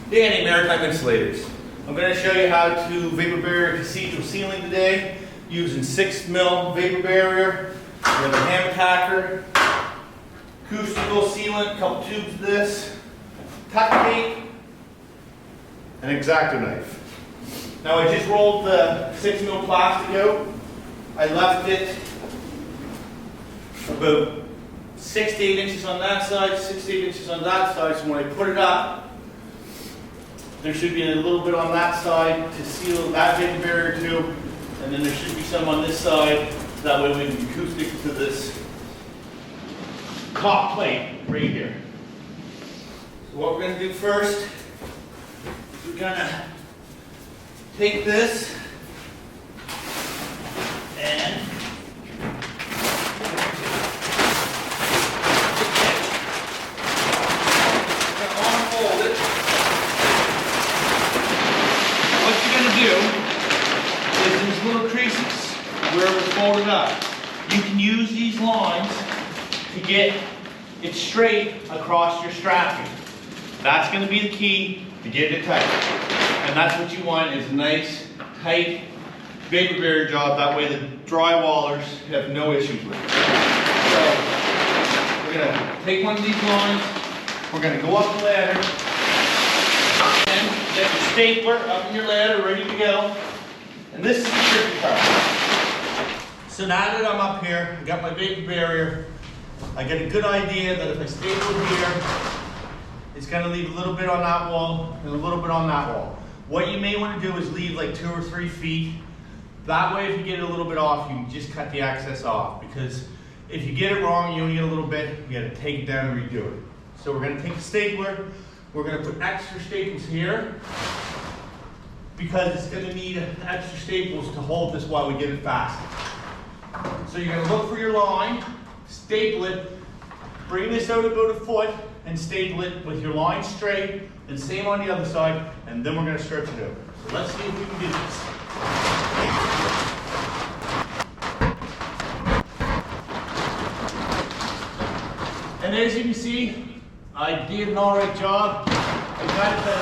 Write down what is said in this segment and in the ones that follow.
Danny, Maritime Insulators. I'm going to show you how to vapor barrier cathedral ceiling today using 6mm vapor barrier. We have a hammer tacker, acoustical sealant, a couple tubes of this, tuck tape, an X-Acto knife. Now I just rolled the 6mm plastic out. I left it about 6 to 8 inches on that side, 6 to 8 inches on that side, so when I put it up, there should be a little bit on that side to seal that vapor barrier too, and then there should be some on this side, so that way we can acoustic to this top plate right here. So what we're going to do first, we're going to take this and unfold it. Do is these little creases where it was folded up. You can use these lines to get it straight across your strapping. That's going to be the key to getting it tight. And that's what you want, is a nice, tight vapor barrier job. That way the drywallers have no issues with it. So we're going to take one of these lines, we're going to go up the ladder, and get your stapler up in your ladder, ready to go. And this is the tricky part. So now that I'm up here, I got my vapor barrier, I get a good idea that if I staple it here, it's going to leave a little bit on that wall and a little bit on that wall. What you may want to do is leave like 2 or 3 feet. That way if you get it a little bit off, you can just cut the excess off. Because if you get it wrong, you only get a little bit, you got to take it down and redo it. So we're going to take the stapler, we're going to put extra staples here, because it's going to need extra staples to hold this while we get it fastened. So you're going to look for your line, staple it, bring this out about a foot, and staple it with your line straight, and same on the other side, and then we're going to stretch it out. So let's see if we can do this. And as you can see, I did an alright job. I got it that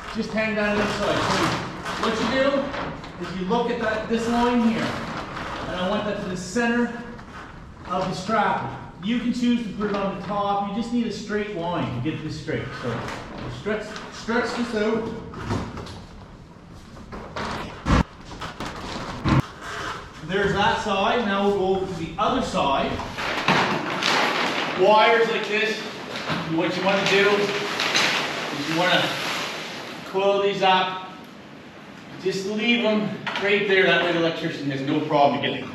it's just hang down this side. So what you do is you look at this line here, and I want that to the center of the strapping. You can choose to put it on the top. You just need a straight line to get this straight. So we'll stretch this out. There's that side. Now we'll go over to the other side. Wires like this. What you want to do is you want to coil these up. Just leave them right there. That way the electrician has no problem getting them.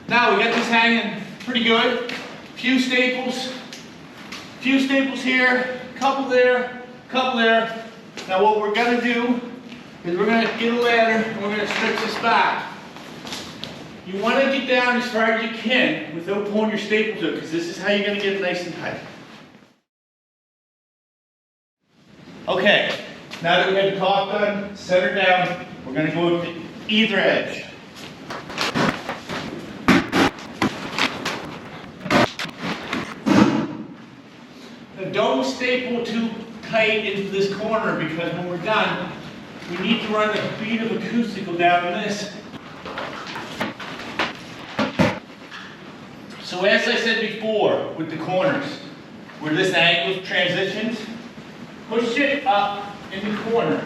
Now we got this hanging pretty good. Few staples here, couple there, couple there. Now what we're going to do is we're going to get a ladder and we're going to stretch this back. You want to get down as far as you can without pulling your staples out, because this is how you're going to get it nice and tight. Okay, now that we have the top done, center down, we're going to go to either edge. Now don't staple too tight into this corner, because when we're done, we need to run a bead of acoustical down this. So as I said before, with the corners, where this angle transitions, push it up in the corner.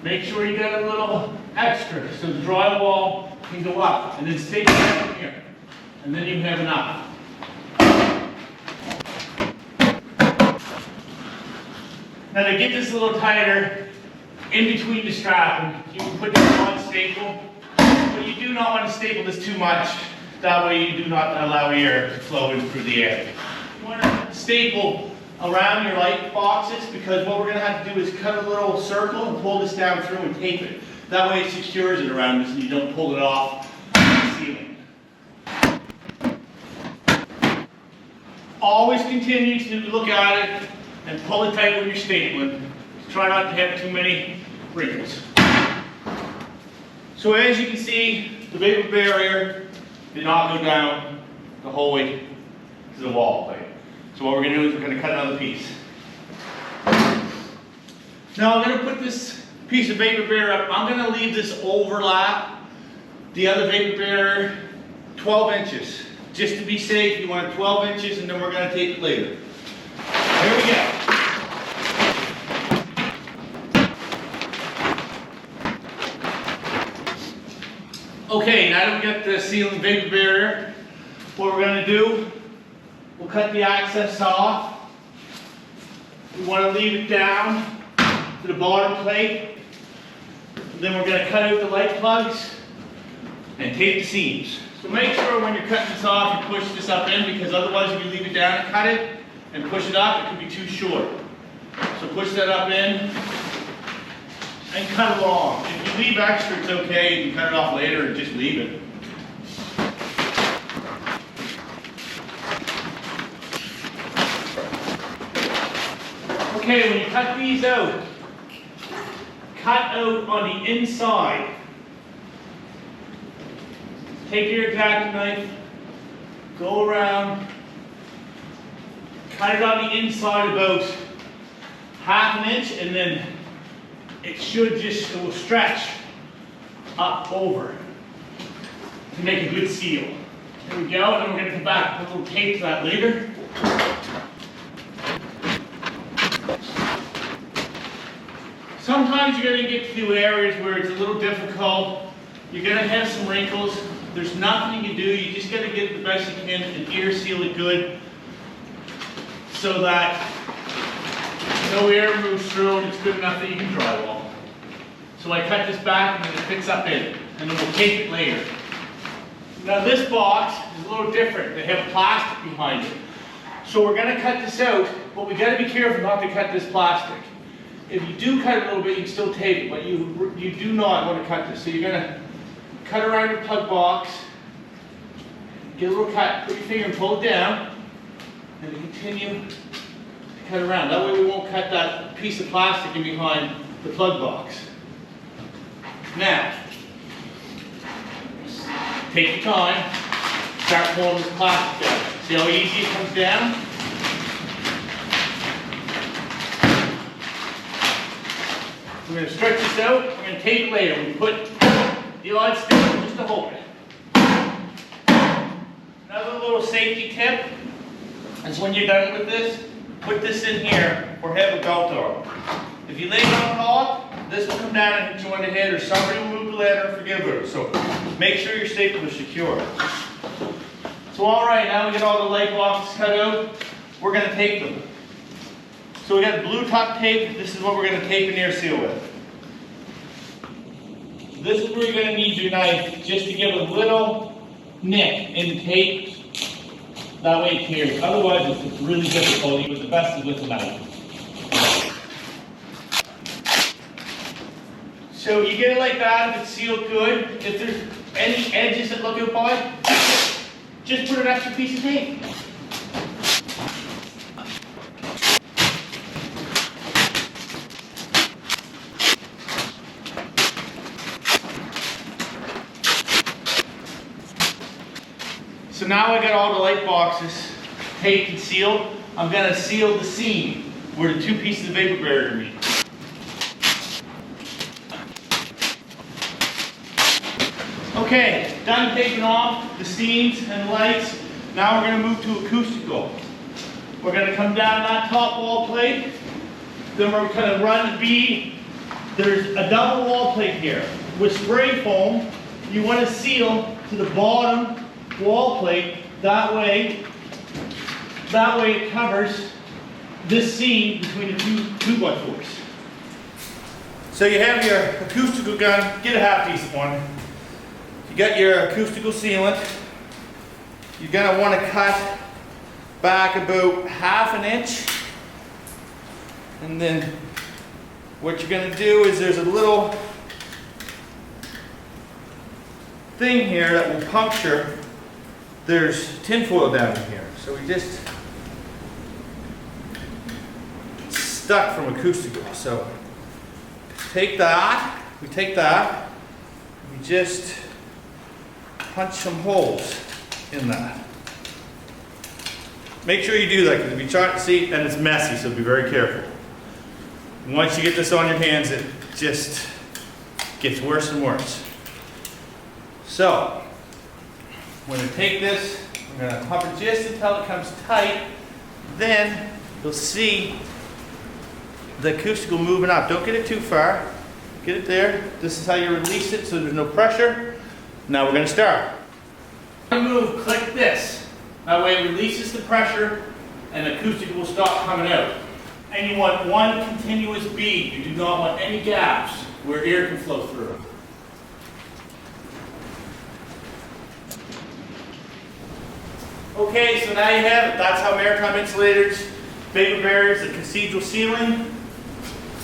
Make sure you get a little extra so the drywall can go up, and then stay down here. And then you have enough. Now to get this a little tighter, in between the strapping, you can put this on staple, but you do not want to staple this too much. That way you do not allow air to flow in through the air. You want to staple around your light boxes, because what we're going to have to do is cut a little circle and pull this down through and tape it. That way it secures it around this and you don't pull it off the ceiling. Always continue to look at it and pull it tight when you're stapling. Try not to have too many wrinkles. So as you can see, the vapor barrier did not go down the whole way to the wall plate. So what we're gonna do is we're gonna cut another piece. Now I'm gonna put this piece of vapor barrier up. I'm gonna leave this overlap the other vapor barrier 12 inches. Just to be safe, you want 12 inches and then we're gonna tape it later. Here we go. Okay, now that we got the sealing vapor barrier, what we're gonna do, we'll cut the access off. We wanna leave it down to the bottom plate. Then we're going to cut out the light plugs and tape the seams. So make sure when you're cutting this off, you push this up in, because otherwise if you leave it down and cut it and push it up, it could be too short. So push that up in and cut along. If you leave extra, it's okay. You can cut it off later and just leave it. Okay, when you cut these out, cut out on the inside. Take your X-Acto knife, go around, cut it on the inside about ½ inch, and then it will stretch up over to make a good seal. There we go, and then we're going to come back and put a little tape to that later. Sometimes you're going to get to areas where it's a little difficult. You're going to have some wrinkles. There's nothing you can do. You just got to get it the best you can and ear seal it good so that no air moves through and it's good enough that you can drywall. So I cut this back and then it fits up in, and then we'll tape it later. Now this box is a little different. They have plastic behind it. So we're going to cut this out, but we got to be careful not to cut this plastic. If you do cut it a little bit, you can still tape it, but you do not want to cut this. So you're going to cut around your plug box, get a little cut, put your finger and pull it down, and continue to cut around. That way we won't cut that piece of plastic in behind the plug box. Now, take your time, start pulling this plastic out. See how easy it comes down? We're going to stretch this out, we're going to tape it later. We put the odd stick just to hold it. Another little safety tip is when you're done with this, put this in here or have a belt on. If you lay it on top, this will come down and hit you on the head, or somebody will move the ladder and forgive her. So make sure your staple is secure. So alright, now we get all the light boxes cut out, we're going to tape them. So we got blue top tape. This is what we're going to tape an ear seal with. This is where you're going to need your knife just to give a little nick in the tape. That way it tears. Otherwise it's really difficult. Even the best is with a knife. So you get it like that if it's sealed good. If there's any edges that look out by, just put an extra piece of tape. So now I got all the light boxes taped and sealed. I'm going to seal the seam where the two pieces of vapor barrier meet. Okay, done taping off the seams and lights. Now we're going to move to acoustical. We're going to come down that top wall plate. Then we're going to run the bead. There's a double wall plate here. With spray foam, you want to seal to the bottom wall plate, that way it covers this seam between the two 2x4s. So you have your acoustical gun, get a half-decent one. You got your acoustical sealant. You're going to want to cut back about ½ inch. And then what you're going to do is there's a little thing here that will puncture. There's tinfoil down in here, so we just stuck from acoustical. So take that, we just punch some holes in that. Make sure you do that, because if you try to see, and it's messy, so be very careful. Once you get this on your hands, it just gets worse and worse. So, I'm going to take this, I'm going to pump it just until it comes tight, then you'll see the acoustical moving up. Don't get it too far. Get it there. This is how you release it so there's no pressure. Now we're going to start. Move, click this. That way it releases the pressure and the acoustic will stop coming out. And you want one continuous bead. You do not want any gaps where air can flow through. Okay, so now you have it. That's how Maritime Insulators, Vapour barriers, the Cathedral sealing,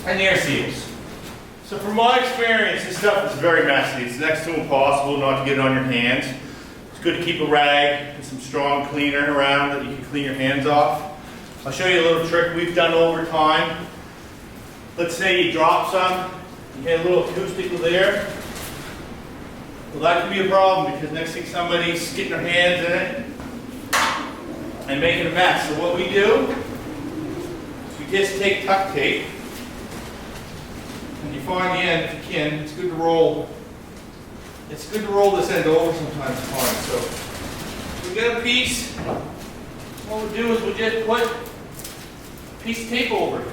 and air seals. So from my experience, this stuff is very messy. It's next to impossible not to get it on your hands. It's good to keep a rag and some strong cleaner around that you can clean your hands off. I'll show you a little trick we've done over time. Let's say you drop some, you get a little acoustical there. Well, that can be a problem because next thing somebody's getting their hands in it and making a mess. So what we do is we just take tuck tape and you find the end if you can. It's good to roll. It's good to roll this end over sometimes. So we get a piece. What we'll do is we'll just put a piece of tape over it.